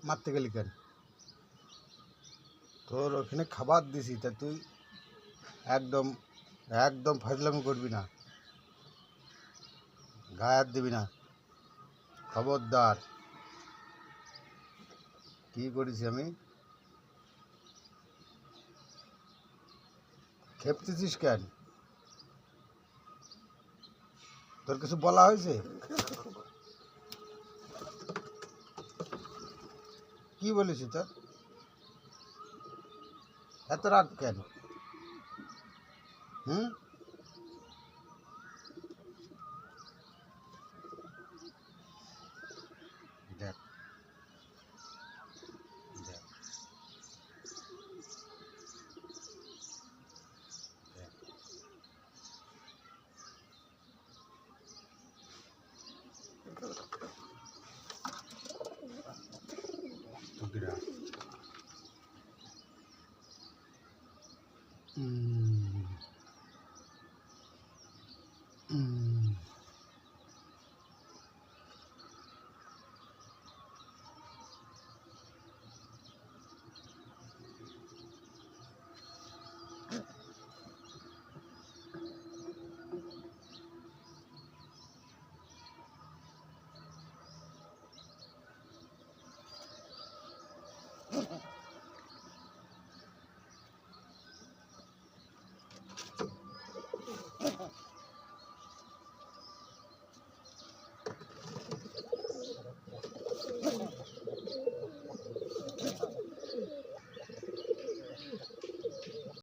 মারতে গেলি কেন? তোর ওখানে খাবার দিছি, তা তুই একদম একদম ফাজলামি করবি না, গায়ে হাত দিবি না, খবরদার। কি করেছি আমি? খেপতেছিস কেন? তোর কিছু বলা হয়েছে? কি বলেছি তোর? এত রাগ কেন? হুম? দেখ দেখ দেখ টুকিরা